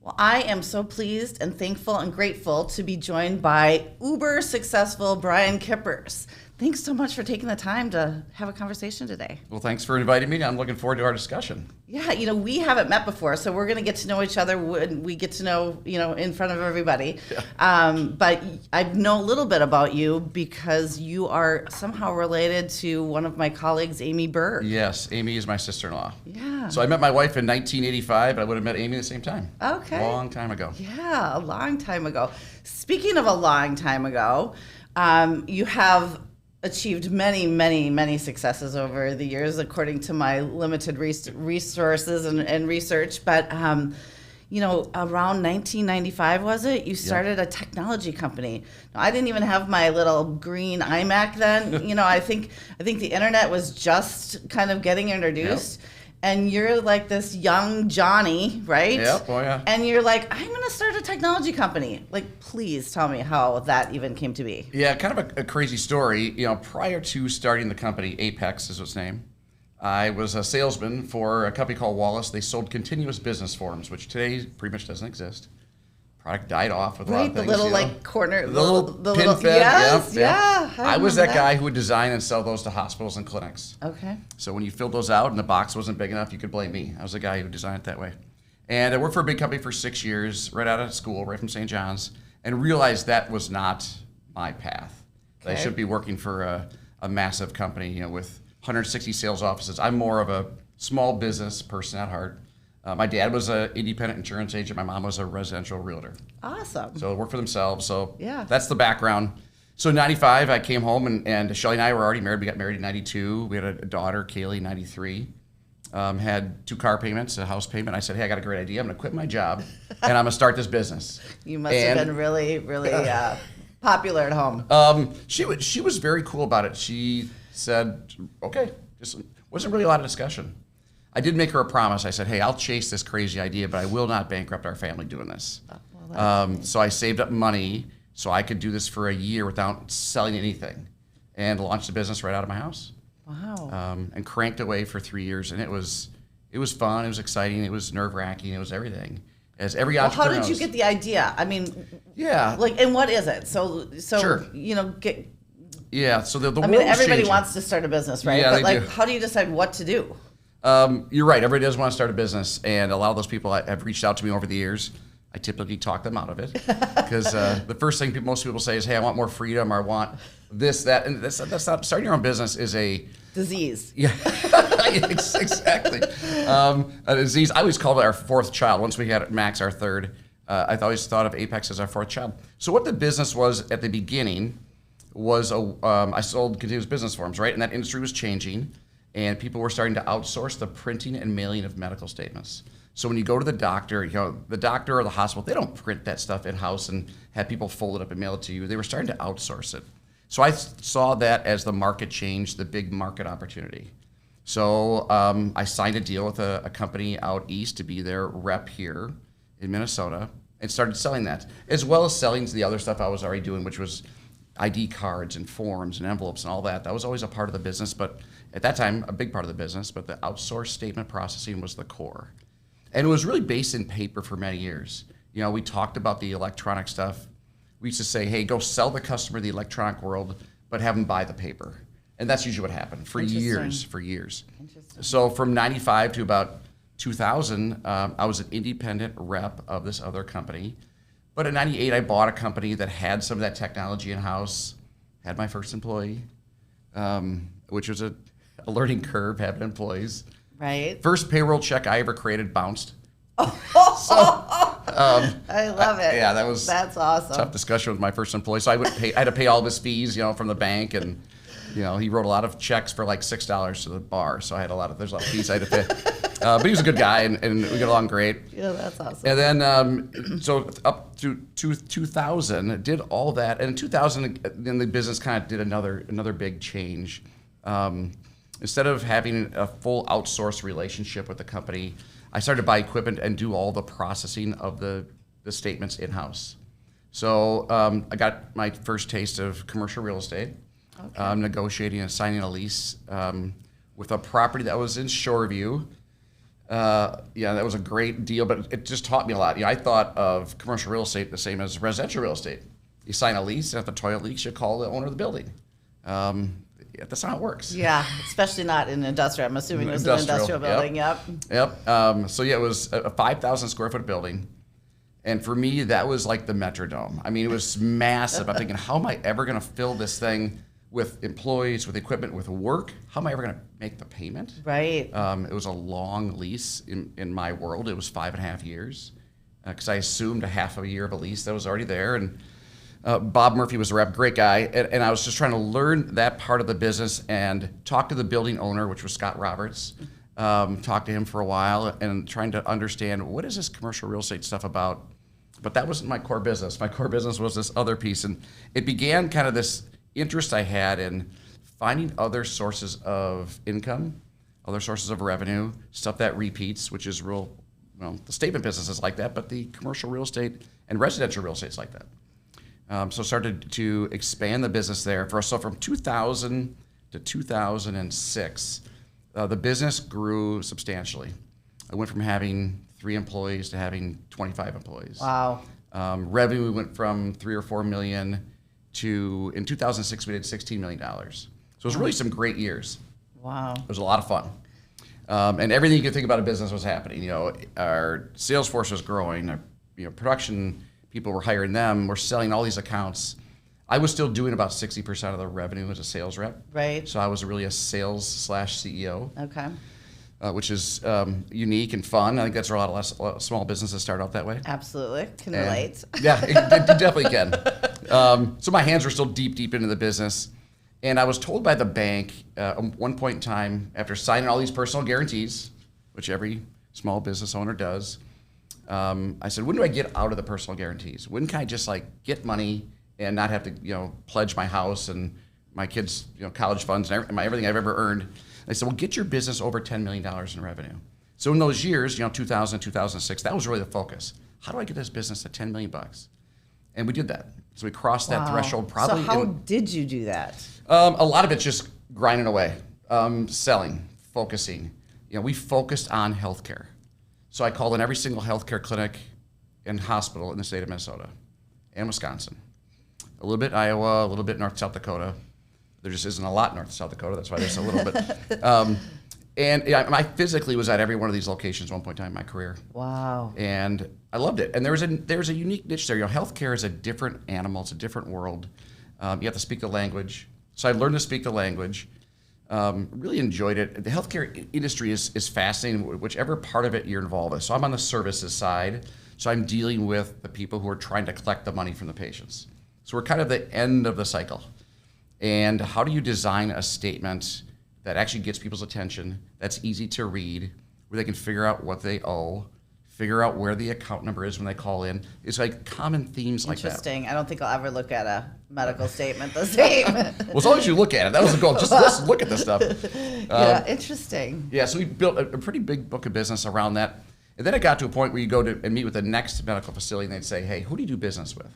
Well, I am so pleased and thankful and grateful to be joined by uber successful Brian Kueppers. Thanks so much for taking the time to have a conversation today. Well, thanks for inviting me. I'm looking forward to our discussion. Yeah, we haven't met before, so we're going to get to know each other when we get to know, in front of everybody. Yeah. But I know a little bit about you because you are somehow related to one of my colleagues, Amy Burr. Yes, Amy is my sister-in-law. Yeah. So I met my wife in 1985, but I would have met Amy at the same time. Okay. Long time ago. Yeah, a long time ago. Speaking of a long time ago, you have achieved many, many, many successes over the years, according to my limited resources and research. But, around 1995, was it? You started a technology company. Now, I didn't even have my little green iMac then. I think the internet was just kind of getting introduced. Yep. And you're like this young Johnny, right? Yep, oh yeah. And you're like, I'm going to start a technology company. Like, please tell me how that even came to be. Yeah, kind of a crazy story. Prior to starting the company, Apex is its name, I was a salesman for a company called Wallace. They sold continuous business forms, which today pretty much doesn't exist. Product died off with a lot of things. The little corner, the little pin fed. Yes, yeah. I was that guy guy who would design and sell those to hospitals and clinics. Okay. So when you filled those out and the box wasn't big enough, you could blame me. I was the guy who designed it that way. And I worked for a big company for 6 years, right out of school, right from St. John's, and realized that was not my path. Okay. I should be working for a massive company, with 160 sales offices. I'm more of a small business person at heart. My dad was an independent insurance agent. My mom was a residential realtor. Awesome. So work for themselves. So yeah, that's the background. So in 95, I came home, and Shelly and I were already married. We got married in 92. We had a daughter, Kaylee, in 93. Had 2 car payments, a house payment. I said, hey, I got a great idea. I'm going to quit my job, and I'm going to start this business. You must have been really, really popular at home. She was very cool about it. She said, okay, just wasn't really a lot of discussion. I did make her a promise. I said, hey, I'll chase this crazy idea, but I will not bankrupt our family doing this. So I saved up money so I could do this for a year without selling anything and launched the business right out of my house. Wow. And cranked away for 3 years. And it was fun. It was exciting. It was nerve-wracking. It was everything. As every entrepreneur how did you get the idea? I mean, yeah. And what is it? So sure. Yeah, so the world everybody changing. wants to start a business, right? Yeah, but they do. How do you decide what to do? You're right. Everybody does want to start a business, and a lot of those people have reached out to me over the years. I typically talk them out of it because the first thing most people say is, "Hey, I want more freedom, or I want this, that," and that's not starting your own business is a disease. Yeah, exactly. A disease. I always called it our 4th child. Once we had Max, our 3rd, I always thought of Apex as our 4th child. So what the business was at the beginning was I sold continuous business forms, right? And that industry was changing. And people were starting to outsource the printing and mailing of medical statements. So when you go to the doctor, the doctor or the hospital, they don't print that stuff in-house and have people fold it up and mail it to you. They were starting to outsource it. So I saw that as the market change, the big market opportunity. So I signed a deal with a company out east to be their rep here in Minnesota and started selling that, as well as selling the other stuff I was already doing, which was ID cards and forms and envelopes and all that. That was always a part of the business, but at that time, a big part of the business, but the outsourced statement processing was the core. And it was really based in paper for many years. We talked about the electronic stuff. We used to say, hey, go sell the customer the electronic world, but have them buy the paper. And that's usually what happened for years. So from 95 to about 2000, I was an independent rep of this other company. But in 98, I bought a company that had some of that technology in-house, had my first employee, which was a learning curve, having employees. Right. First payroll check I ever created bounced. I love it. Yeah, that's awesome. Tough discussion with my first employee. So I had to pay all of his fees, from the bank, and he wrote a lot of checks for like $6 to the bar. So there's a lot of fees I had to pay. But he was a good guy, and we get along great. Yeah, that's awesome. And then, so up to 2000, did all that. And in 2000, then the business kind of did another big change. Instead of having a full outsourced relationship with the company, I started to buy equipment and do all the processing of the statements in-house. So I got my first taste of commercial real estate, negotiating and signing a lease with a property that was in Shoreview. Yeah, that was a great deal, but it just taught me a lot. I thought of commercial real estate the same as residential real estate. You sign a lease, and if the toilet leaks, you call the owner of the building. That's not how it works. Yeah, especially not in industrial. I'm assuming it was an industrial building. Yep. So yeah, it was a 5,000 square foot building. And for me, that was like the Metrodome. I mean, it was massive. I'm thinking, how am I ever going to fill this thing with employees, with equipment, with work? How am I ever going to make the payment? Right. It was a long lease in my world. It was 5.5 years because I assumed a half a year of a lease that was already there. And Bob Murphy was the rep, great guy. And I was just trying to learn that part of the business and talk to the building owner, which was Scott Roberts. Talked to him for a while and trying to understand what is this commercial real estate stuff about. But that wasn't my core business. My core business was this other piece. And it began kind of this interest I had in finding other sources of income, other sources of revenue, stuff that repeats, which is real, the statement business is like that, but the commercial real estate and residential real estate is like that. So started to expand the business there. So from 2000 to 2006, the business grew substantially. I went from having 3 employees to having 25 employees. Wow. Revenue went from 3 or 4 million to, in 2006, we did $16 million. So it was really some great years. Wow. It was a lot of fun. And everything you could think about a business was happening. Our sales force was growing. Our, production people were hiring them. We're selling all these accounts. I was still doing about 60% of the revenue as a sales rep. Right. So I was really a sales/CEO. Okay. Which is unique and fun. I think that's where a lot of small businesses start out that way. Absolutely. Can relate. Yeah, it definitely can. So my hands were still deep into the business. And I was told by the bank at one point in time, after signing all these personal guarantees, which every small business owner does, I said, when do I get out of the personal guarantees? When can I just get money and not have to pledge my house and my kids' college funds and everything I've ever earned? They said, well, get your business over $10 million in revenue. So in those years, 2000, 2006, that was really the focus. How do I get this business to $10 million? And we did that. So we crossed that threshold probably. So how did you do that? A lot of it's just grinding away, selling, focusing. We focused on healthcare. So I called in every single healthcare clinic and hospital in the state of Minnesota and Wisconsin. A little bit Iowa, a little bit North South Dakota. There just isn't a lot North South Dakota. That's why there's a little bit. And I physically was at every one of these locations at one point in time in my career. Wow. And I loved it. And there's a unique niche there. Healthcare is a different animal. It's a different world. You have to speak the language. So I learned to speak the language. Really enjoyed it. The healthcare industry is fascinating, whichever part of it you're involved with. So I'm on the services side. So I'm dealing with the people who are trying to collect the money from the patients. So we're kind of the end of the cycle. And how do you design a statement that actually gets people's attention, that's easy to read, where they can figure out what they owe, figure out where the account number is when they call in? It's like common themes like that. Interesting. I don't think I'll ever look at a medical statement the same. Well, as long as you look at it, that was the goal. Just let's look at this stuff. Yeah, interesting. Yeah, so we built a pretty big book of business around that. And then it got to a point where you go to and meet with the next medical facility and they'd say, hey, who do you do business with?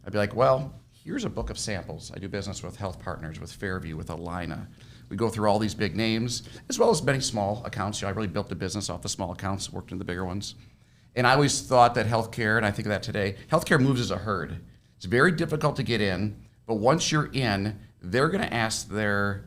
I'd be like, well, here's a book of samples. I do business with Health Partners, with Fairview, with Alina. We go through all these big names, as well as many small accounts. I really built the business off the small accounts, worked in the bigger ones. And I always thought that healthcare, and I think of that today, healthcare moves as a herd. It's very difficult to get in, but once you're in, they're going to ask their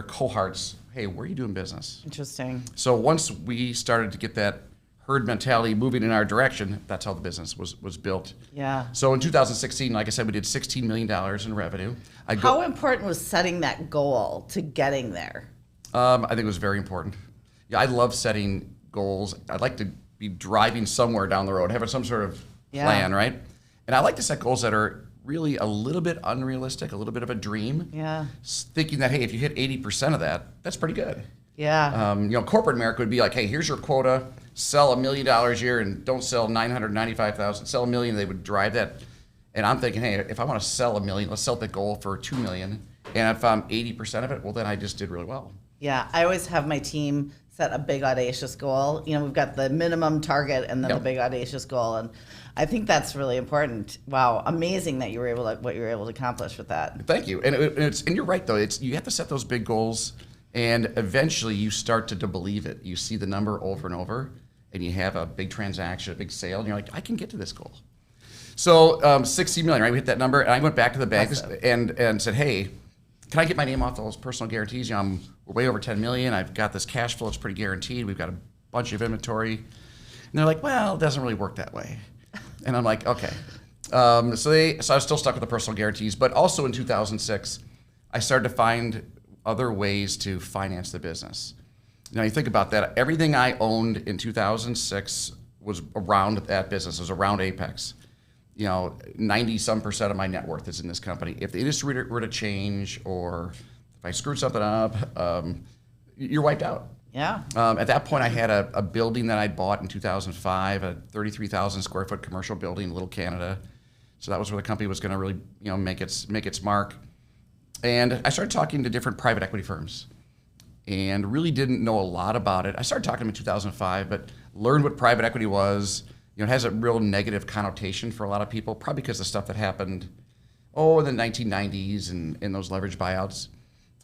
cohorts, hey, where are you doing business? Interesting. So once we started to get that herd mentality moving in our direction, that's how the business was built. Yeah. So in 2016, like I said, we did $16 million in revenue. How important was setting that goal to getting there? I think it was very important. Yeah, I love setting goals. I'd like to be driving somewhere down the road, having some sort of plan, right? And I like to set goals that are really a little bit unrealistic, a little bit of a dream. Yeah. Thinking that, hey, if you hit 80% of that, that's pretty good. Yeah. Corporate America would be like, hey, here's your quota, sell $1 million a year and don't sell 995,000, sell $1 million. They would drive that. And I'm thinking, hey, if I want to sell $1 million, let's set the goal for $2 million. And if I'm 80% of it, well, then I just did really well. Yeah. I always have my team set a big audacious goal. We've got the minimum target and then the big audacious goal. And I think that's really important. Wow. Amazing that you were able to accomplish with that. Thank you. And you're right though. You have to set those big goals. And eventually you start to believe it. You see the number over and over, and you have a big transaction, a big sale, and you're like, I can get to this goal. So 60 million, right? We hit that number, and I went back to the bank and said, hey, can I get my name off those personal guarantees? We're way over 10 million. I've got this cash flow. It's pretty guaranteed. We've got a bunch of inventory. And they're like, well, it doesn't really work that way. And I'm like, okay. So I was still stuck with the personal guarantees. But also in 2006, I started to find other ways to finance the business. Now you think about that. Everything I owned in 2006 was around that business. It was around Apex. 90-some% of my net worth is in this company. If the industry were to change, or if I screwed something up, you're wiped out. Yeah. At that point, I had a building that I bought in 2005, a 33,000 square foot commercial building in Little Canada. So that was where the company was going to really, make its mark. And I started talking to different private equity firms, and really didn't know a lot about it. I started talking to them in 2005, but learned what private equity was. It has a real negative connotation for a lot of people, probably because of the stuff that happened, in the 1990s and in those leverage buyouts.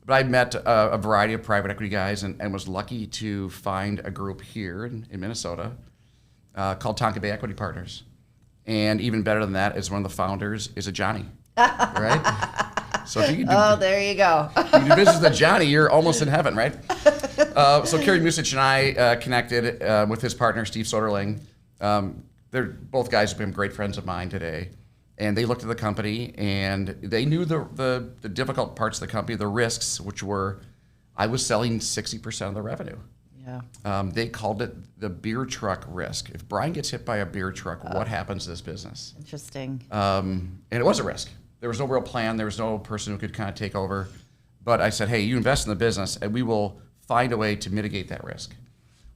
But I met a variety of private equity guys and was lucky to find a group here in Minnesota called tech-baed Equity Partners. And even better than that is one of the founders is a Johnny, right? So if you can there you go. you can do business with Johnny, you're almost in heaven, right? So Kerry Musich and I connected with his partner, Steve Soderling. They're both guys who've been great friends of mine today, and they looked at the company and they knew the difficult parts of the company, the risks, which were I was selling 60% of the revenue. Yeah. They called it the beer truck risk. If Brian gets hit by a beer truck, what happens to this business? Interesting. And it was a risk. There was no real plan. There was no person who could kind of take over. But I said, hey, you invest in the business, and we will find a way to mitigate that risk.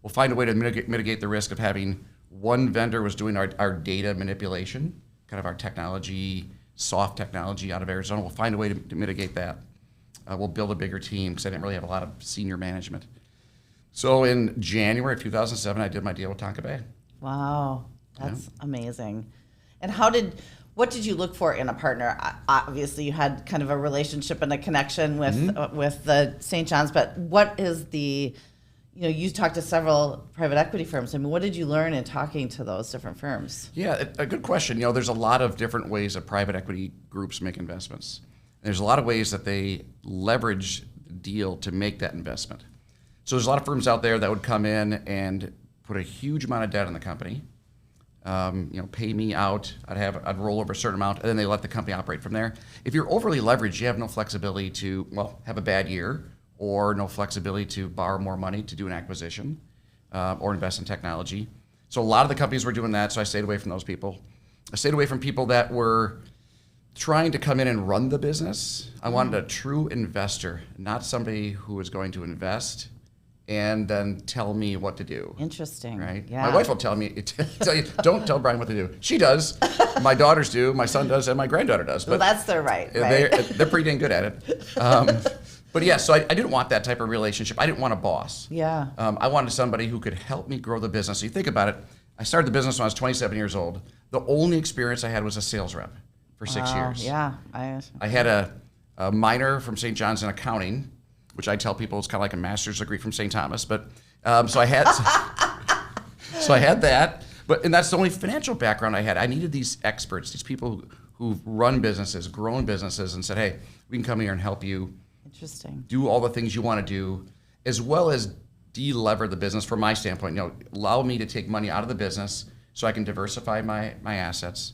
We'll find a way to mitigate the risk of having one vendor was doing our data manipulation, kind of our technology, soft technology out of Arizona. We'll find a way to mitigate that. We'll build a bigger team because I didn't really have a lot of senior management. So in January of 2007, I did my deal with tech-baed. Wow, that's amazing. And what did you look for in a partner? Obviously, you had kind of a relationship and a connection with the St. John's, but what is you talked to several private equity firms. I mean, what did you learn in talking to those different firms? Yeah, a good question. There's a lot of different ways that private equity groups make investments. There's a lot of ways that they leverage the deal to make that investment. So there's a lot of firms out there that would come in and put a huge amount of debt in the company, pay me out. I'd roll over a certain amount, and then they let the company operate from there. If you're overly leveraged, you have no flexibility to, have a bad year, or no flexibility to borrow more money to do an acquisition or invest in technology. So a lot of the companies were doing that, so I stayed away from those people. I stayed away from people that were trying to come in and run the business. I wanted a true investor, not somebody who was going to invest and then tell me what to do. Interesting. Right? Yeah. My wife will tell you, don't tell Brian what to do. She does. My daughters do. My son does, and my granddaughter does. But that's their right. They're pretty dang good at it. But yeah, so I didn't want that type of relationship. I didn't want a boss. Yeah. I wanted somebody who could help me grow the business. So you think about it. I started the business when I was 27 years old. The only experience I had was a sales rep for 6 years. Yeah. I had a minor from St. John's in accounting, which I tell people is kind of like a master's degree from St. Thomas. But so I had that. And that's the only financial background I had. I needed these experts, these people who've run businesses, grown businesses, and said, hey, we can come here and help you. Interesting. Do all the things you want to do, as well as de-lever the business from my standpoint. Allow me to take money out of the business so I can diversify my assets,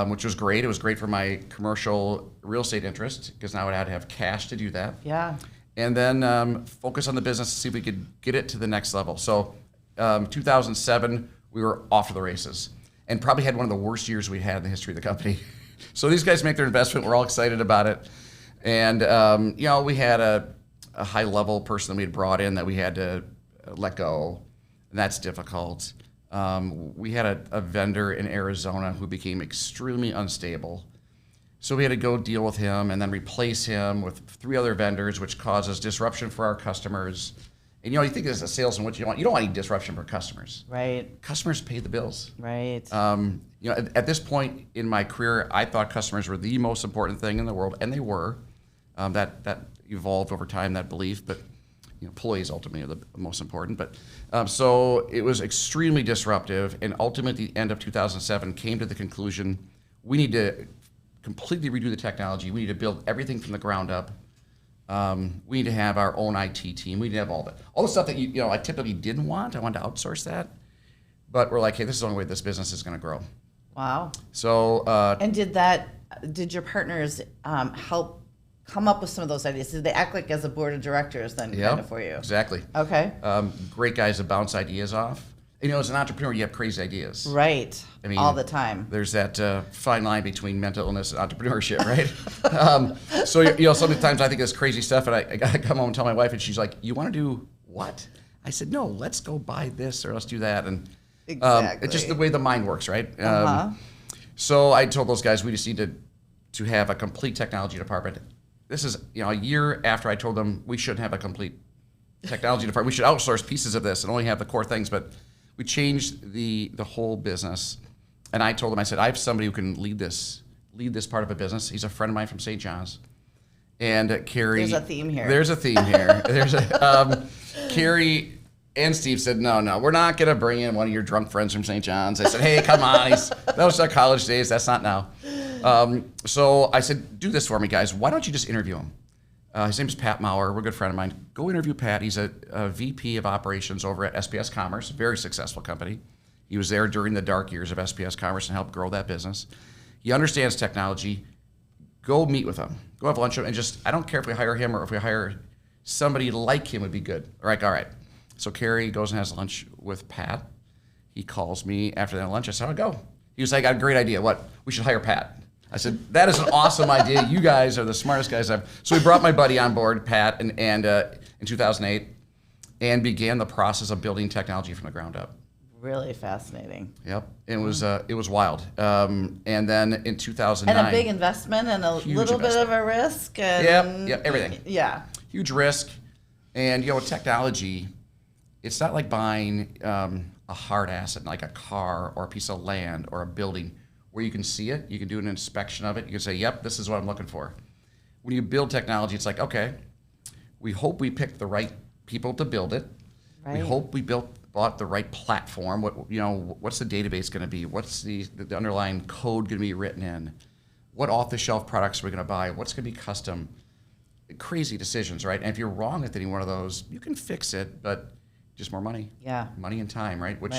which was great. It was great for my commercial real estate interest because now I had to have cash to do that. Yeah. And then focus on the business to see if we could get it to the next level. So 2007, we were off to the races and probably had one of the worst years we had in the history of the company. So these guys make their investment. We're all excited about it. And, we had a high-level person that we had brought in that we had to let go, and that's difficult. We had a vendor in Arizona who became extremely unstable. So we had to go deal with him and then replace him with 3 other vendors, which causes disruption for our customers. And, you think as a salesman, what you want? You don't want any disruption for customers. Right. Customers pay the bills. Right. At this point in my career, I thought customers were the most important thing in the world, and they were. evolved over time, that belief, but employees ultimately are the most important. But so it was extremely disruptive, and ultimately at the end of 2007 came to the conclusion, we need to completely redo the technology. We need to build everything from the ground up. We need to have our own IT team. We need to have all the stuff that I typically didn't want. I wanted to outsource that, but we're like, hey, this is the only way this business is going to grow. Wow. So and did your partners help come up with some of those ideas? Did they act like as a board of directors then kind of for you? Exactly. Okay. Great guys to bounce ideas off. As an entrepreneur, you have crazy ideas. Right. I mean, all the time. There's that fine line between mental illness and entrepreneurship, right? So sometimes I think this crazy stuff, and I gotta come home and tell my wife, and she's like, "You want to do what?" I said, "No, let's go buy this or let's do that." And exactly. It's just the way the mind works, right? So I told those guys we just need to have a complete technology department. This is a year after I told them we shouldn't have a complete technology department. We should outsource pieces of this and only have the core things. But we changed the whole business. And I told them, I said, I have somebody who can lead this part of a business. He's a friend of mine from St. John's. And Carrie. There's a theme here. Carrie and Steve said, no, we're not going to bring in one of your drunk friends from St. John's. I said, hey, come on. That was our college days. That's not now. So I said, do this for me, guys. Why don't you just interview him? His name is Pat Maurer. We're a good friend of mine. Go interview Pat. He's a VP of operations over at SPS Commerce, a very successful company. He was there during the dark years of SPS Commerce and helped grow that business. He understands technology. Go meet with him. Go have lunch with him. And I don't care if we hire him or if we hire somebody like him would be good. All right. So Carrie goes and has lunch with Pat. He calls me after that lunch. I said, how'd it go? He was like, I got a great idea. What? We should hire Pat. I said, that is an awesome idea. You guys are the smartest guys I've. So we brought my buddy on board, Pat, and in 2008, and began the process of building technology from the ground up. Really fascinating. Yep, it was wild. And then in 2009, and a big investment and a little bit of a risk. And yep, everything. Yeah. Huge risk, and technology. It's not like buying a hard asset like a car or a piece of land or a building where you can see it, you can do an inspection of it, you can say, yep, this is what I'm looking for. When you build technology, it's like, okay, we hope we picked the right people to build it. Right. We hope we bought the right platform. What's the database going to be? What's the underlying code going to be written in? What off-the-shelf products are we going to buy? What's going to be custom? Crazy decisions, right? And if you're wrong with any one of those, you can fix it, but just more money. Yeah. Money and time, right? Which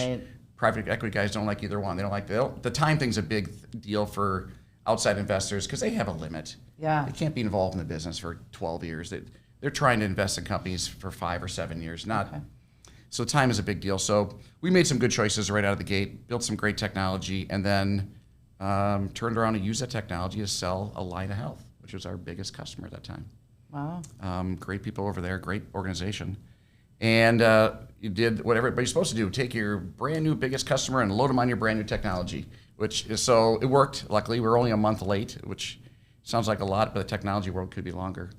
private equity guys don't like either one. They don't like the time thing's a big deal for outside investors because they have a limit. Yeah. They can't be involved in the business for 12 years. They're trying to invest in companies for 5 or 7 years. So time is a big deal. So we made some good choices right out of the gate, built some great technology, and then turned around and used that technology to sell Alina Health, which was our biggest customer at that time. Wow. Great people over there, great organization. And you did what everybody's supposed to do, take your brand new biggest customer and load them on your brand new technology, so it worked. Luckily, we were only a month late, which sounds like a lot, but the technology world could be longer.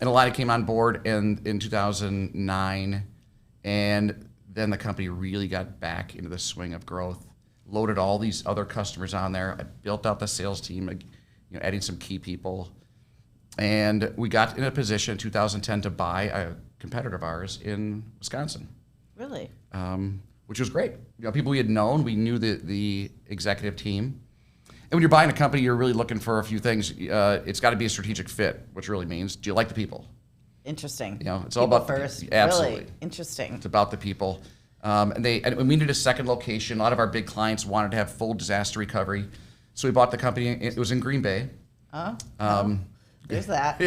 And Alina came on board in 2009, and then the company really got back into the swing of growth, loaded all these other customers on there. I built out the sales team, adding some key people. And we got in a position in 2010 to buy a competitor of ours in Wisconsin. Really? Which was great. People we had known, we knew the executive team. And when you're buying a company, you're really looking for a few things. It's got to be a strategic fit, which really means, do you like the people? Interesting. It's all about first. Absolutely. Really interesting. It's about the people. And we needed a second location. A lot of our big clients wanted to have full disaster recovery. So we bought the company. It was in Green Bay. There's that.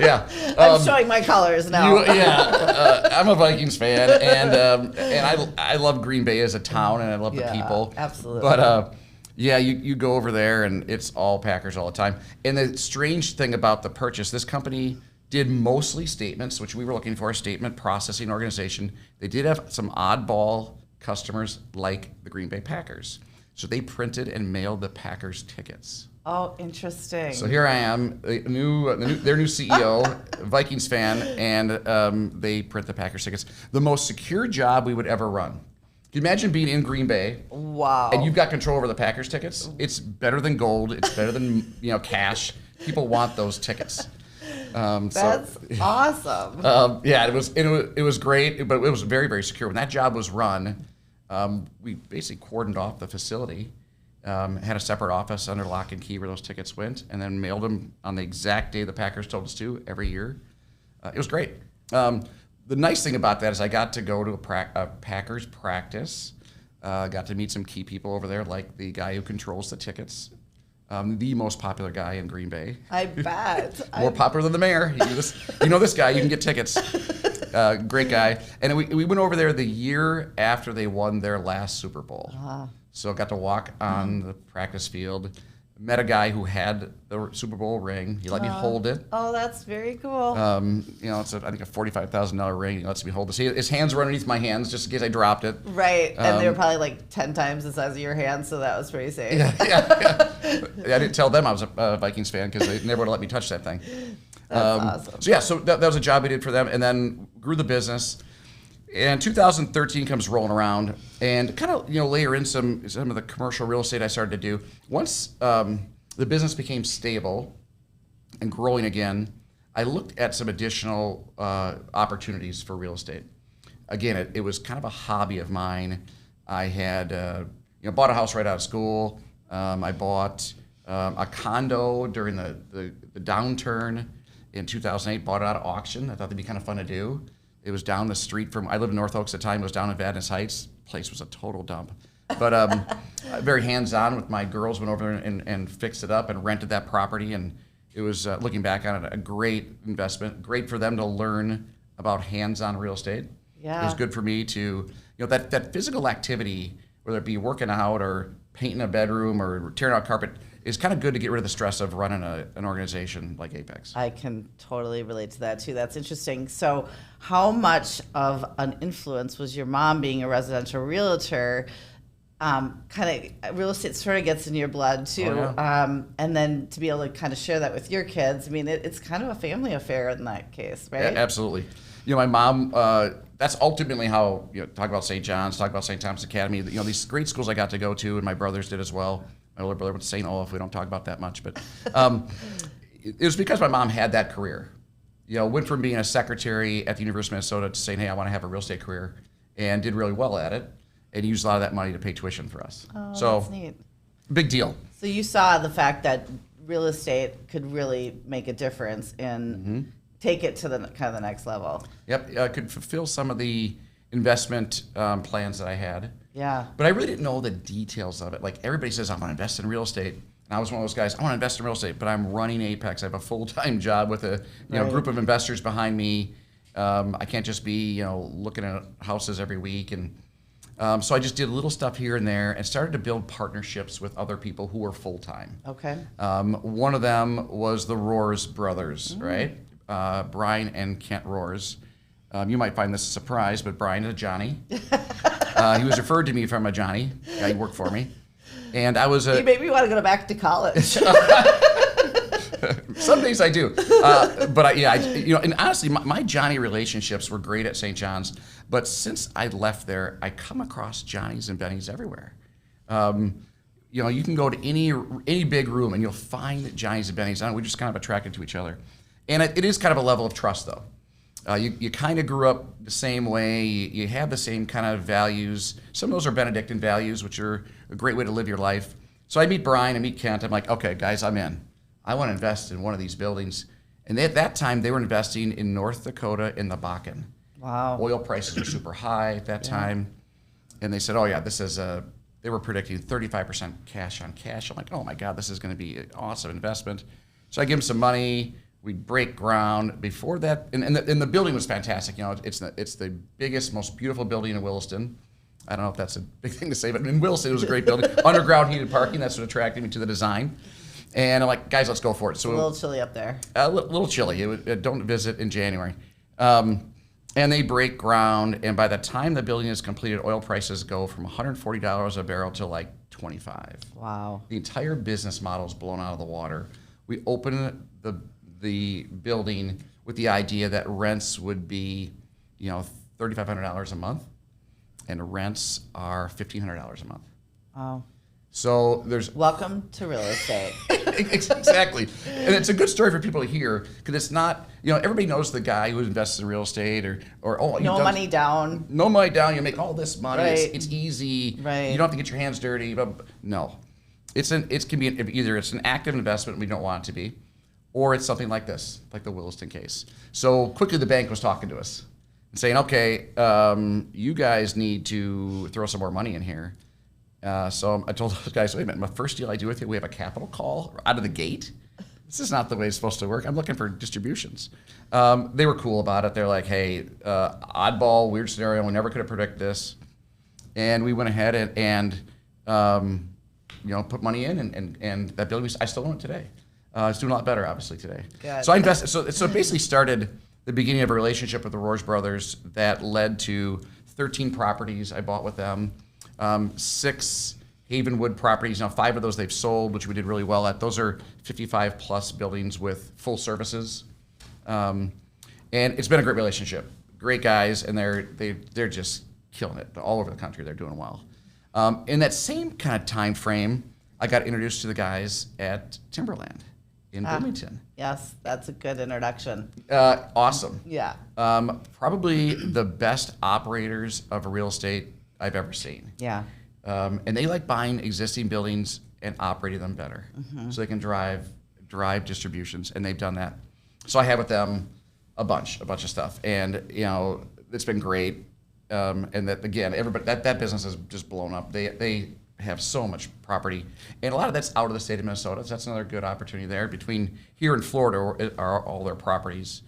Yeah. I'm showing my colors now. I'm a Vikings fan, and I love Green Bay as a town, and I love the people. Absolutely. But you go over there, and it's all Packers all the time. And the strange thing about the purchase, this company did mostly statements, which we were looking for, a statement processing organization. They did have some oddball customers like the Green Bay Packers. So they printed and mailed the Packers tickets. Oh, interesting. So here I am, their new CEO, Vikings fan, and they print the Packers tickets. The most secure job we would ever run. Can you imagine being in Green Bay? Wow. And you've got control over the Packers tickets? It's better than gold. It's better than cash. People want those tickets. That's awesome. Yeah, it was great, but it was very, very secure. When that job was run, we basically cordoned off the facility, had a separate office under lock and key where those tickets went, and then mailed them on the exact day the Packers told us to every year. It was great. The nice thing about that is I got to go to a Packers practice. Got to meet some key people over there, like the guy who controls the tickets, the most popular guy in Green Bay. I bet. More popular than the mayor. You know this guy. You can get tickets. Great guy. And we went over there the year after they won their last Super Bowl. So got to walk on the practice field. Met a guy who had the Super Bowl ring. He let me hold it. Oh, that's very cool. It's I think a $45,000 ring. He lets me hold it. See, his hands were underneath my hands just in case I dropped it. Right, and they were probably like 10 times the size of your hands, so that was pretty safe. Yeah. I didn't tell them I was a Vikings fan because they never would let me touch that thing. That's awesome. So that was a job we did for them, and then grew the business. And 2013 comes rolling around, and kind of layer in some of the commercial real estate I started to do. Once the business became stable and growing again, I looked at some additional opportunities for real estate. Again, it was kind of a hobby of mine. I had bought a house right out of school. I bought a condo during the downturn in 2008. Bought it out of auction. I thought that'd be kind of fun to do. It was down the street from, I lived in North Oaks at the time, it was down in Vadnais Heights. Place was a total dump. But very hands-on with my girls, went over there and fixed it up and rented that property. And it was, looking back on it, a great investment. Great for them to learn about hands-on real estate. Yeah. It was good for me to, that physical activity, whether it be working out or painting a bedroom or tearing out carpet, is kind of good to get rid of the stress of running an organization like Apex. I can totally relate to that too. That's interesting. So how much of an influence was your mom, being a residential realtor? Kind of real estate sort of gets in your blood too. Oh, yeah. And then to be able to kind of share that with your kids, I mean, it's kind of a family affair in that case, right? Yeah, absolutely. My mom, that's ultimately how, talk about St. John's, talk about St. Thomas Academy, these great schools I got to go to, and my brothers did as well. My older brother went to St. Olaf. We don't talk about that much, but it was because my mom had that career. Went from being a secretary at the University of Minnesota to saying, hey, I want to have a real estate career, and did really well at it, and used a lot of that money to pay tuition for us. Oh, so, that's neat. Big deal. So you saw the fact that real estate could really make a difference and take it to the kind of the next level. Yep, could fulfill some of the investment plans that I had. Yeah. But I really didn't know the details of it. Like everybody says, I want to invest in real estate. And I was one of those guys, I want to invest in real estate, but I'm running Apex. I have a full-time job with a group of investors behind me. I can't just be looking at houses every week. And so I just did little stuff here and there and started to build partnerships with other people who were full-time. Okay. One of them was the Roars brothers, right? Brian and Kent Roars. You might find this a surprise, but Brian is a Johnny. He was referred to me from a Johnny. Yeah, he worked for me. And I was You made me want to go back to college. Some days I do. And honestly, my Johnny relationships were great at St. John's. But since I left there, I come across Johnnies and Bennies everywhere. You can go to any big room and you'll find Johnnies and Bennies. We're just kind of attracted to each other. And it is kind of a level of trust, though. You kind of grew up the same way. You have the same kind of values. Some of those are Benedictine values, which are a great way to live your life. So I meet Brian, I meet Kent. I'm like, okay, guys, I'm in. I want to invest in one of these buildings. And at that time, they were investing in North Dakota in the Bakken. Wow. Oil prices were super high at that time. And they said, oh, yeah, this is they were predicting 35% cash on cash. I'm like, oh, my God, this is going to be an awesome investment. So I give them some money. We break ground. Before that, and the building was fantastic. It's the biggest, most beautiful building in Williston. I don't know if that's a big thing to say, but in Williston, it was a great building. Underground heated parking, that's what attracted me to the design. And I'm like, guys, let's go for it. So a little chilly up there. A little chilly. Don't visit in January. And they break ground, and by the time the building is completed, oil prices go from $140 a barrel to like $25. Wow. The entire business model is blown out of the water. We open the building with the idea that rents would be, $3,500 a month, and rents are $1,500 a month. Wow. So there's Welcome to real estate. exactly, and it's a good story for people to hear because it's not, everybody knows the guy who invests in real estate or No money down. no money down, you make all this money, Right. it's easy, Right. you don't have to get your hands dirty. But no, it can be either it's an active investment we don't want it to be, or it's something like this, like the Williston case. So quickly the bank was talking to us and saying, okay, you guys need to throw some more money in here. So I told those guys, wait a minute, my first deal I do with you, we have a capital call out of the gate? This is not the way it's supposed to work. I'm looking for distributions. They were cool about it. They're like, hey, oddball, weird scenario. We never could have predicted this. And we went ahead and put money in, and that building, I still own it today. It's doing a lot better, obviously, today. Good. So I invested. So it basically started the beginning of a relationship with the Roars brothers that led to 13 properties I bought with them. 6 Havenwood properties. Now 5 of those they've sold, which we did really well at. Those are 55 plus buildings with full services, and it's been a great relationship. Great guys, and they're just killing it all over the country. They're doing well. In that same kind of time frame, I got introduced to the guys at Timberland in Bloomington. Yes, that's a good introduction. Awesome. Yeah. Probably the best operators of real estate I've ever seen. Yeah. And they like buying existing buildings and operating them better, so they can drive distributions, and they've done that. So I had with them a bunch of stuff, and it's been great. And that again, everybody that business has just blown up. They have so much property, and a lot of that's out of the state of Minnesota. So that's another good opportunity there. Between here and Florida are all their properties.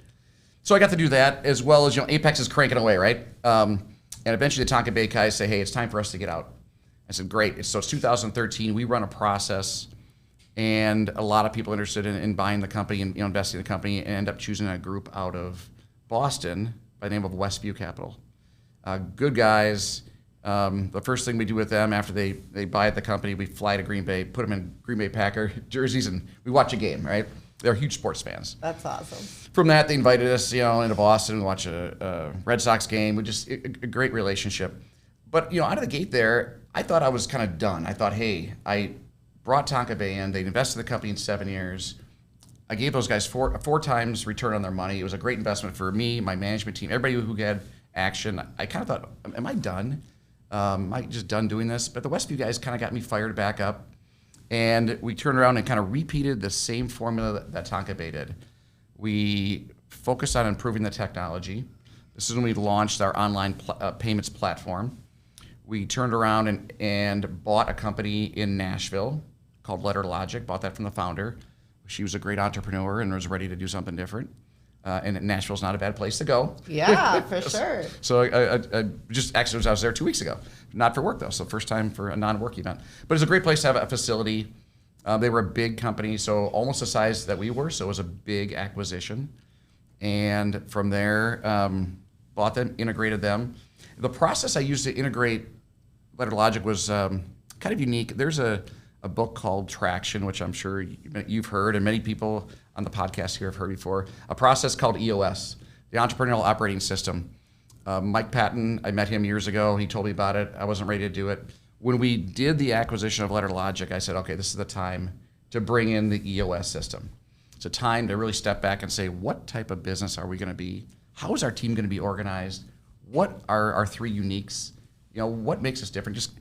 So I got to do that, as well as Apex is cranking away, right? And eventually the tech-baed guys say, hey, it's time for us to get out. I said, great. So it's 2013. We run a process, and a lot of people interested in buying the company and investing in the company, and end up choosing a group out of Boston by the name of Westview Capital. Good guys. The first thing we do with them after they buy the company, we fly to Green Bay, put them in Green Bay Packer jerseys, and we watch a game, right? They're huge sports fans. That's awesome. From that, they invited us, into Boston to watch a Red Sox game. We just a great relationship. But out of the gate there, I thought I was kind of done. I thought, hey, I brought tech-baed in. They invested in the company in 7 years. I gave those guys four times return on their money. It was a great investment for me, my management team, everybody who had action. I kind of thought, am I done? Am I just done doing this? But the Westview guys kind of got me fired back up. And we turned around and kind of repeated the same formula that tech-baed did. We focused on improving the technology. This is when we launched our online payments platform. We turned around and bought a company in Nashville called Letter Logic, bought that from the founder. She was a great entrepreneur and was ready to do something different. And Nashville's not a bad place to go. Yeah, for sure. So I I was there 2 weeks ago. Not for work though, so first time for a non-work event. But it's a great place to have a facility. They were a big company, so almost the size that we were, so it was a big acquisition. And from there, bought them, integrated them. The process I used to integrate Letter Logic was kind of unique. There's a book called Traction, which I'm sure you've heard, and many people on the podcast here have heard before. A process called EOS, the Entrepreneurial Operating System. Mike Patton, I met him years ago. He told me about it. I wasn't ready to do it. When we did the acquisition of Letter Logic, I said, okay, this is the time to bring in the EOS system. It's a time to really step back and say, what type of business are we going to be? How is our team going to be organized? What are our 3 uniques? What makes us different? Just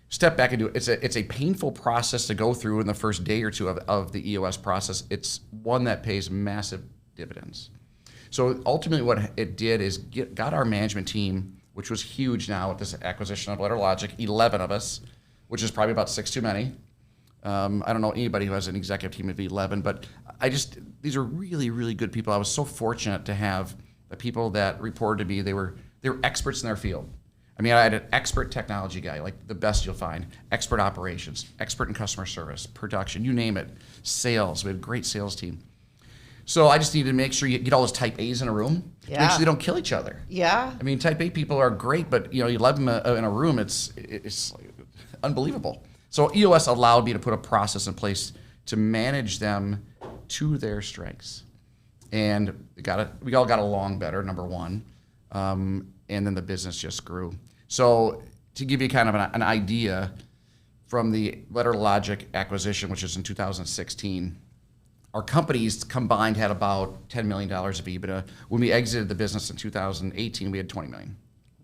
step back and do it. It's a painful process to go through in the first day or two of the EOS process. It's one that pays massive dividends. So ultimately what it did is got our management team, which was huge now with this acquisition of Letter Logic, 11 of us, which is probably about 6 too many. I don't know anybody who has an executive team of 11, but these are really, really good people. I was so fortunate to have the people that reported to me. They were experts in their field. I mean, I had an expert technology guy, like the best you'll find, expert operations, expert in customer service, production, you name it, sales. We had a great sales team. So I just needed to make sure you get all those type A's in a room, make sure they don't kill each other. Yeah. I mean, type A people are great, but you let them in a room, it's unbelievable. So EOS allowed me to put a process in place to manage them to their strengths. And we all got along better, number one. And then the business just grew. So to give you kind of an idea, from the Letter Logic acquisition, which was in 2016, our companies combined had about $10 million of EBITDA. When we exited the business in 2018, we had $20 million.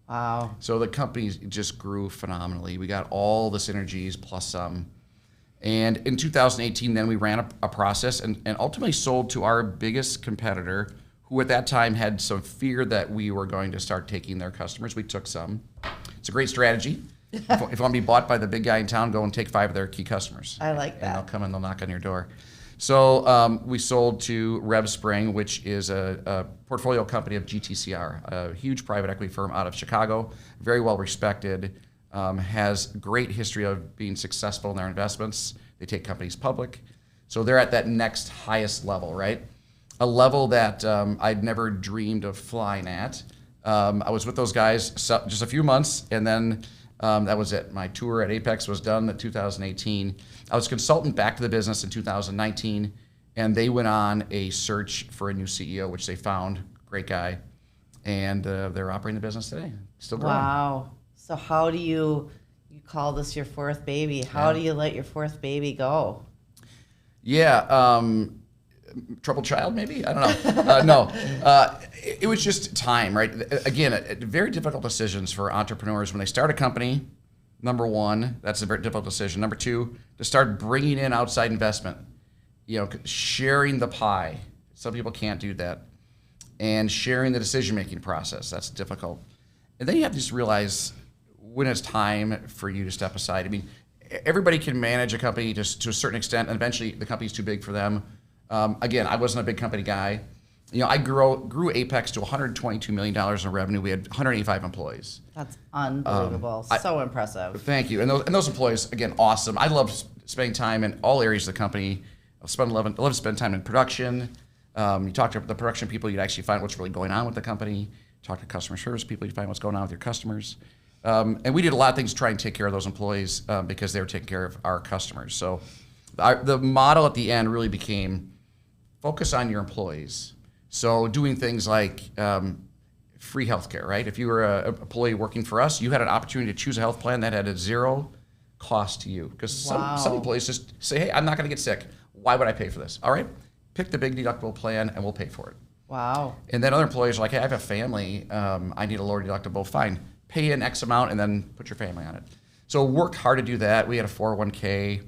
Wow. So the company just grew phenomenally. We got all the synergies plus some. And in 2018, then we ran a process and ultimately sold to our biggest competitor, who at that time had some fear that we were going to start taking their customers. We took some. It's a great strategy. If you want to be bought by the big guy in town, go and take 5 of their key customers. I like that. And they'll come and they'll knock on your door. So we sold to RevSpring, which is a portfolio company of GTCR, a huge private equity firm out of Chicago, very well respected, has great history of being successful in their investments. They take companies public. So they're at that next highest level, right? A level that I'd never dreamed of flying at. I was with those guys just a few months, and then that was it. My tour at Apex was done in 2018. I was a consultant back to the business in 2019, and they went on a search for a new CEO, which they found. Great guy. And they're operating the business today. Still growing. Wow. So how do you call this your 4th baby? How do you let your 4th baby go? Yeah. Troubled child, maybe? I don't know. No. It was just time, right? Again, very difficult decisions for entrepreneurs when they start a company. Number one, that's a very difficult decision. Number two, to start bringing in outside investment, sharing the pie. Some people can't do that. And sharing the decision-making process, that's difficult. And then you have to just realize when it's time for you to step aside. I mean, everybody can manage a company just to a certain extent, and eventually the company's too big for them. Again, I wasn't a big company guy. I grew Apex to $122 million in revenue. We had 185 employees. That's unbelievable. So impressive. Thank you. And those employees, again, awesome. I love spending time in all areas of the company. I love to spend time in production. You talk to the production people, you'd actually find what's really going on with the company. Talk to customer service people, you'd find what's going on with your customers. And we did a lot of things to try and take care of those employees because they were taking care of our customers. So the model at the end really became focus on your employees. So doing things like free healthcare, right? If you were an employee working for us, you had an opportunity to choose a health plan that had a zero cost to you. Because some employees just say, hey, I'm not going to get sick. Why would I pay for this? All right, pick the big deductible plan and we'll pay for it. Wow. And then other employees are like, hey, I have a family. I need a lower deductible. Fine. Pay in X amount and then put your family on it. So worked hard to do that. We had a 401k.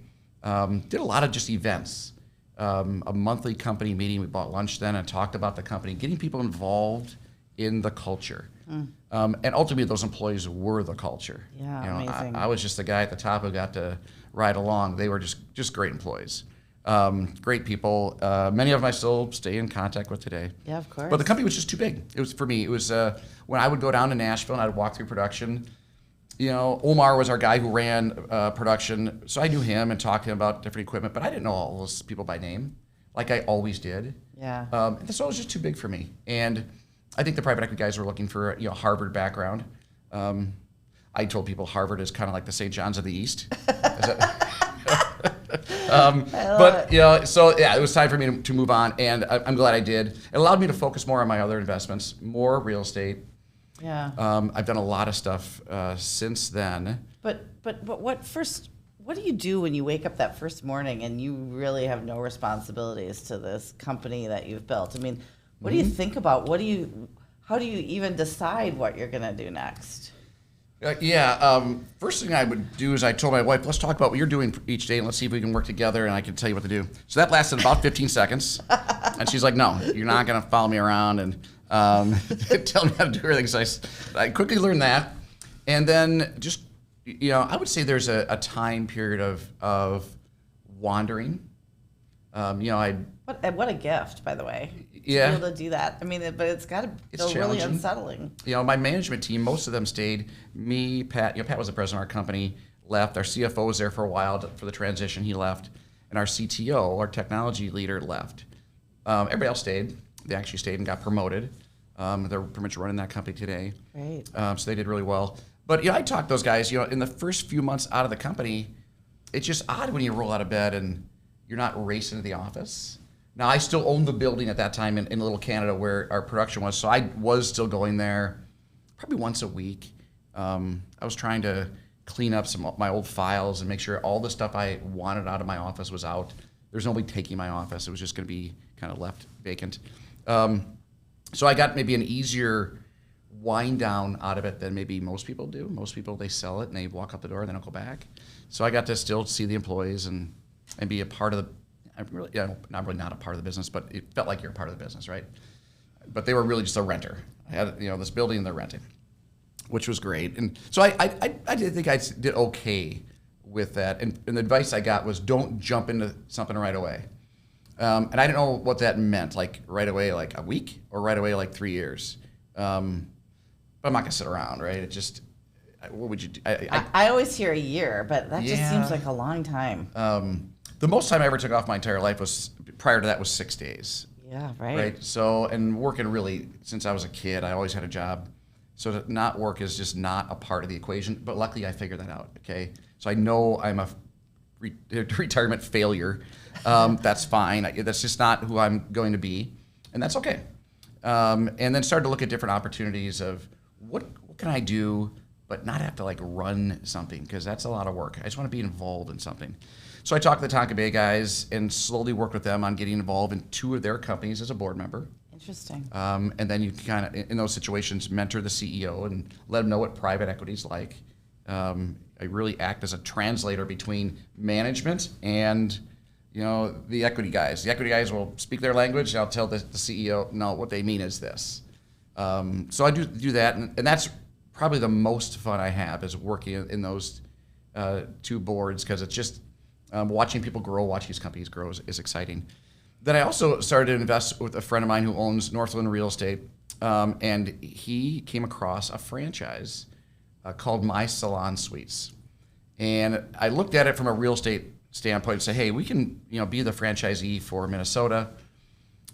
Did a lot of just events. A monthly company meeting. We bought lunch then and talked about the company, getting people involved in the culture. And ultimately, those employees were the culture. Yeah, amazing. I was just the guy at the top who got to ride along. They were just great employees. Great people. Many of them I still stay in contact with today. Yeah, of course. But the company was just too big. It was for me. It was when I would go down to Nashville and I'd walk through production. Omar was our guy who ran production, so I knew him and talked to him about different equipment, but I didn't know all those people by name, like I always did. Yeah. And so it was just too big for me. And I think the private equity guys were looking for a Harvard background. I told people Harvard is kind of like the St. John's of the East. So yeah, it was time for me to move on, and I'm glad I did. It allowed me to focus more on my other investments, more real estate. Yeah. I've done a lot of stuff since then. But what do you do when you wake up that first morning and you really have no responsibilities to this company that you've built? I mean, what do you think about? How do you even decide what you're going to do next? First thing I would do is I told my wife, let's talk about what you're doing each day and let's see if we can work together and I can tell you what to do. So that lasted about 15 seconds. And she's like, no, you're not going to follow me around and tell me how to do everything. So I quickly learned that. And then just, I would say there's a time period of wandering. What a gift, by the way. Yeah. To be able to do that. I mean, but it's got to feel really unsettling. My management team, most of them stayed. Me, Pat, Pat was the president of our company, left. Our CFO was there for a while for the transition. He left. And our CTO, our technology leader, left. Everybody else stayed. They actually stayed and got promoted. They're pretty much running that company today. Great. So they did really well. But I talked to those guys, in the first few months out of the company, it's just odd when you roll out of bed and you're not racing to the office. Now, I still owned the building at that time in Little Canada where our production was, so I was still going there probably once a week. I was trying to clean up some of my old files and make sure all the stuff I wanted out of my office was out. There's nobody taking my office. It was just going to be kind of left vacant. So I got maybe an easier wind down out of it than maybe most people do. Most people, they sell it and they walk out the door and they don't go back. So I got to still see the employees and be a part of the, not really not a part of the business, but it felt like you're a part of the business, right? But they were really just a renter. I had, this building and they're renting, which was great. And so I did think I did okay with that. And the advice I got was don't jump into something right away. And I didn't know what that meant, like right away, like a week, or right away, like 3 years. But I'm not gonna sit around, right? It just, what would you do? I always hear a year, but that just seems like a long time. The most time I ever took off my entire life was, prior to that, was 6 days. Yeah, right. Right. So, and working really since I was a kid, I always had a job. So to not work is just not a part of the equation. But luckily, I figured that out. Okay. So I know I'm a retirement failure. That's fine. That's just not who I'm going to be, and that's okay. And then started to look at different opportunities of what can I do, but not have to like run something, because that's a lot of work. I just want to be involved in something. So I talked to the tech-baed guys and slowly worked with them on getting involved in 2 of their companies as a board member. Interesting. And then you kind of, in those situations, mentor the CEO and let them know what private equity is like. I really act as a translator between management and the equity guys. The equity guys will speak their language, and I'll tell the CEO, no, what they mean is this. So I do that, and that's probably the most fun I have, is working in those 2 boards, because it's just watching people grow, watching these companies grow is exciting. Then I also started to invest with a friend of mine who owns Northland Real Estate, and he came across a franchise called My Salon Suites. And I looked at it from a real estate standpoint and say, hey, we can be the franchisee for Minnesota.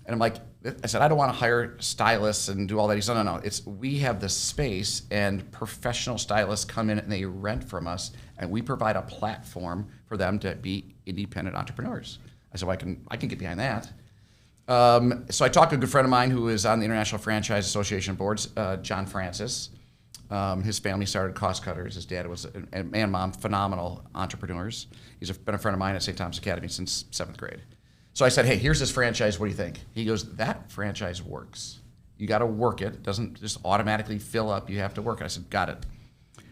And I'm like, I said, I don't want to hire stylists and do all that. He said, no. We have the space, and professional stylists come in and they rent from us, and we provide a platform for them to be independent entrepreneurs. I said, well, I can get behind that. So I talked to a good friend of mine who is on the International Franchise Association boards, John Francis. His family started Cost Cutters. His dad was and mom, phenomenal entrepreneurs. He's been a friend of mine at St. Thomas Academy since 7th grade. So I said, hey, here's this franchise. What do you think? He goes, that franchise works. You got to work it. It doesn't just automatically fill up. You have to work it. I said, got it.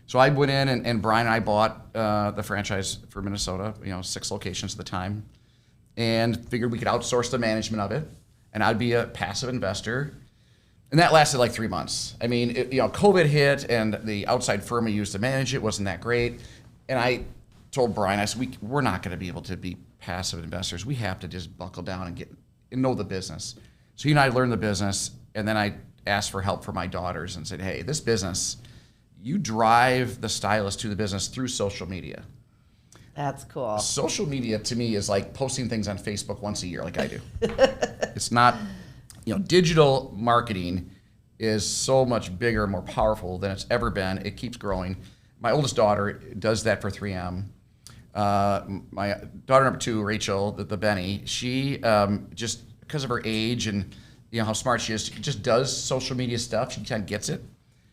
So I went in, and Brian and I bought the franchise for Minnesota, 6 locations at the time, and figured we could outsource the management of it, and I'd be a passive investor. And that lasted like 3 months. I mean, COVID hit, and the outside firm we used to manage it wasn't that great. And I told Brian, I said, we're not going to be able to be passive investors. We have to just buckle down and know the business. So he and I learned the business, and then I asked for help for my daughters and said, hey, this business, you drive the stylist to the business through social media. That's cool. Social media to me is like posting things on Facebook once a year, like I do. It's not, digital marketing is so much bigger, more powerful than it's ever been. It keeps growing. My oldest daughter does that for 3M. My daughter number 2, Rachel, the Benny, she just because of her age and how smart she is, she just does social media stuff. She kind of gets it.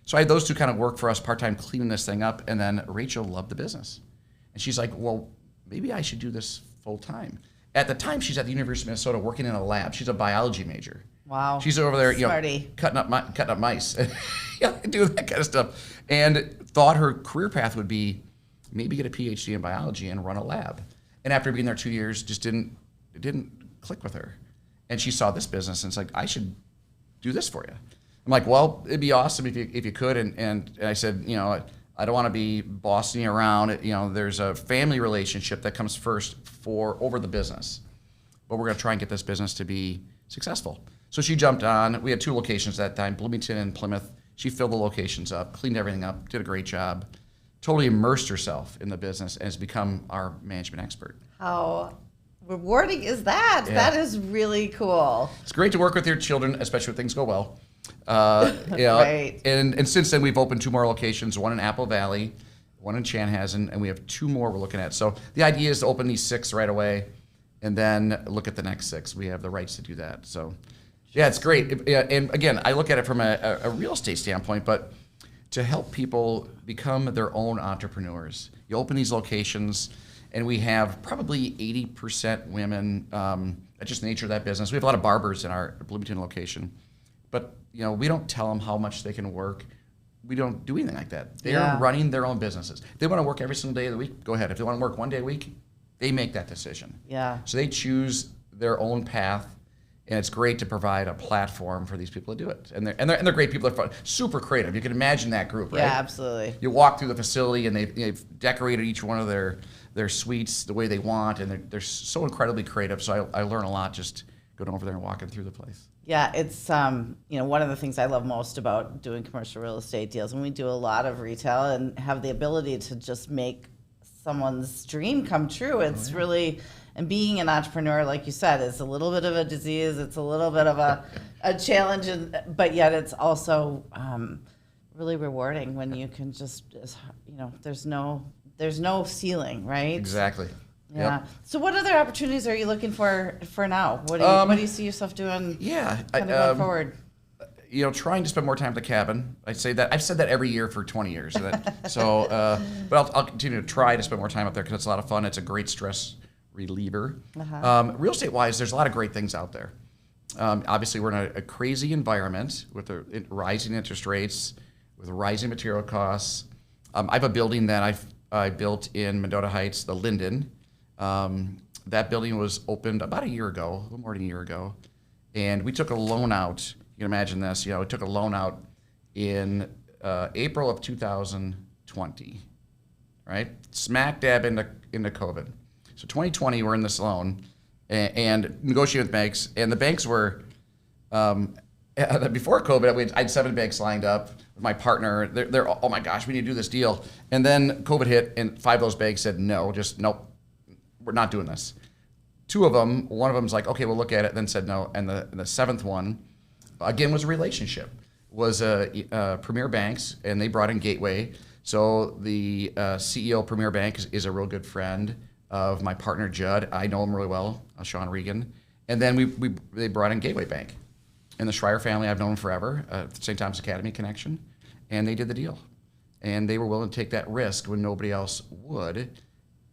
So I had those 2 kind of work for us part-time, cleaning this thing up, and then Rachel loved the business. And she's like, well, maybe I should do this full-time. At the time, she's at the University of Minnesota working in a lab. She's a biology major. Wow. She's over there, Smarty. cutting up mice, doing that kind of stuff, and thought her career path would be maybe get a PhD in biology and run a lab. And after being there 2 years, it didn't click with her. And she saw this business and it's like, I should do this for you. I'm like, well, it'd be awesome if you could. And I said, I don't want to be bossing you around. There's a family relationship that comes first over the business. But we're going to try and get this business to be successful. So she jumped on. We had 2 locations at that time, Bloomington and Plymouth. She filled the locations up, cleaned everything up, did a great job, totally immersed herself in the business, and has become our management expert. How rewarding is that? Yeah. That is really cool. It's great to work with your children, especially when things go well. Right. And since then, we've opened 2 more locations, one in Apple Valley, one in Chanhassen, and we have 2 more we're looking at. So the idea is to open these 6 right away and then look at the next 6. We have the rights to do that. So, yeah, it's great. And again, I look at it from a real estate standpoint, but to help people become their own entrepreneurs. You open these locations, and we have probably 80% women. That's just the nature of that business. We have a lot of barbers in our Bloomington location, but we don't tell them how much they can work. We don't do anything like that. They are running their own businesses. If they want to work every single day of the week, go ahead. If they want to work one day a week, they make that decision. Yeah. So they choose their own path, and it's great to provide a platform for these people to do it. And they're great people. They're super creative. You can imagine that group, right? Yeah, absolutely. You walk through the facility, and they've decorated each one of their suites the way they want, and they're so incredibly creative. So I learn a lot just going over there and walking through the place. Yeah, it's one of the things I love most about doing commercial real estate deals, and we do a lot of retail and have the ability to just make someone's dream come true. It's really, and being an entrepreneur, like you said, is a little bit of a disease. It's a little bit of a challenge, but yet it's also really rewarding when you can just, there's no ceiling, right? Exactly. Yeah. Yep. So, what other opportunities are you looking for now? What do you see yourself doing? Yeah, kind of going forward. Trying to spend more time at the cabin. I say that I've said that every year for 20 years. But I'll continue to try to spend more time up there because it's a lot of fun. It's a great stress reliever. Real estate wise, there's a lot of great things out there. Obviously, we're in a crazy environment with the rising interest rates, with rising material costs. I have a building that I built in Mendota Heights, the Linden. That building was opened about a year ago, a little more than a year ago, and we took a loan out. You can imagine this. We took a loan out in April of 2020, right? Smack dab into COVID. So 2020, we're in this loan and negotiating with banks, and the banks were before COVID. I had 7 banks lined up with my partner. They're oh my gosh, we need to do this deal. And then COVID hit, and 5 of those banks said no, just nope. We're not doing this. 2 of them, one of them's like, okay, we'll look at it, then said no. And the 7th one, again, was a relationship, was Premier Banks, and they brought in Gateway. So the CEO of Premier Bank is a real good friend of my partner, Judd. I know him really well, Sean Regan. And then they brought in Gateway Bank. And the Schreier family, I've known forever, St. Thomas Academy connection, and they did the deal. And they were willing to take that risk when nobody else would.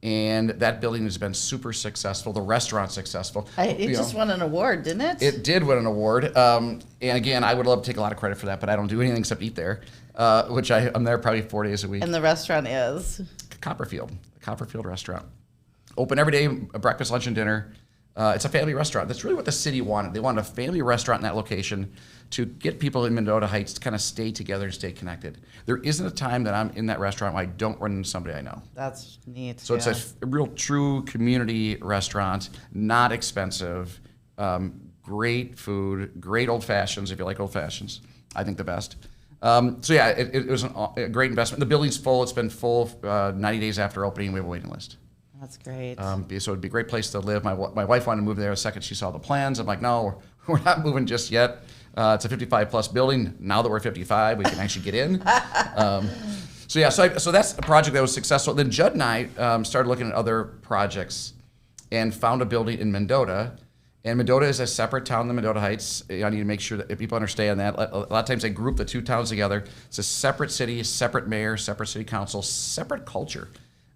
And that building has been super successful. The restaurant's successful. It just won an award, didn't it? It did win an award. And again, I would love to take a lot of credit for that, but I don't do anything except eat there, which I'm there probably 4 days a week. And the restaurant is? Copperfield Restaurant. Open every day, breakfast, lunch, and dinner. It's a family restaurant. That's really what the city wanted. They wanted a family restaurant in that location to get people in Mendota Heights to kind of stay together and stay connected. There isn't a time that I'm in that restaurant where I don't run into somebody I know. That's neat. So it's a real true community restaurant, not expensive, great food, great old fashions if you like old fashions. I think the best. It was a great investment. The building's full. It's been full 90 days after opening. We have a waiting list. That's great. So it'd be a great place to live. My wife wanted to move there the second she saw the plans. I'm like, no, we're not moving just yet. It's a 55-plus building. Now that we're 55, we can actually get in. So that's a project that was successful. Then Judd and I started looking at other projects and found a building in Mendota. And Mendota is a separate town than Mendota Heights. I need to make sure that people understand that. A lot of times they group the 2 towns together. It's a separate city, separate mayor, separate city council, separate culture.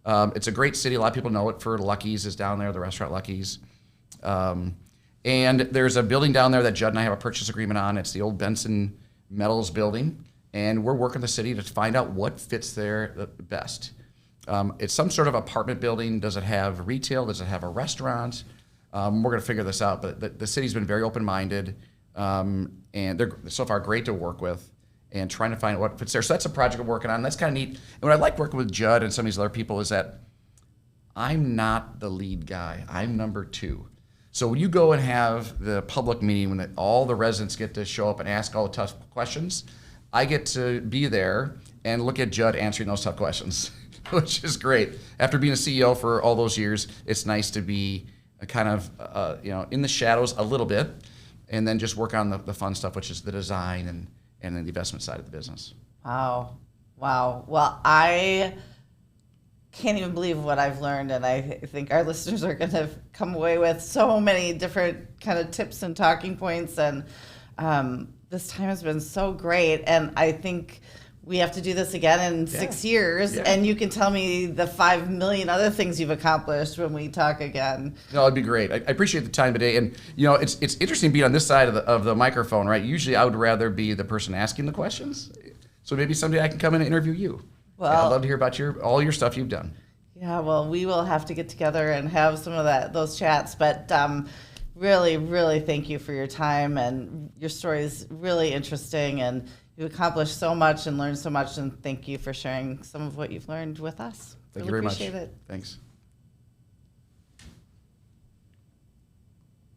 It's a great city. A lot of people know it for Lucky's is down there, the restaurant Lucky's. And there's a building down there that Judd and I have a purchase agreement on. It's the old Benson Metals building. And we're working the city to find out what fits there the best. It's some sort of apartment building. Does it have retail? Does it have a restaurant? We're going to figure this out. But the city's been very open-minded. And they're so far great to work with. And trying to find what fits there. So that's a project we're working on. That's kind of neat. And what I like working with Judd and some of these other people is that I'm not the lead guy. I'm number 2. So when you go and have the public meeting when all the residents get to show up and ask all the tough questions, I get to be there and look at Judd answering those tough questions, which is great. After being a CEO for all those years, it's nice to be kind of in the shadows a little bit and then just work on the fun stuff, which is the design and then the investment side of the business. Wow. Well, I can't even believe what I've learned, and I think our listeners are going to come away with so many different kind of tips and talking points, and this time has been so great, and I think we have to do this again in 6 years, Yeah. and you can tell me the 5 million other things you've accomplished when we talk again. No, it'd be great. I appreciate the time today, and it's interesting being on this side of the microphone, right? Usually, I would rather be the person asking the questions. So maybe someday I can come in and interview you. Well, I'd love to hear about all your stuff you've done. Yeah, well, we will have to get together and have some of those chats, but really, really thank you for your time, and your story is really interesting, and you've accomplished so much and learned so much, and thank you for sharing some of what you've learned with us. Thank Really you very much. appreciate it. Thanks.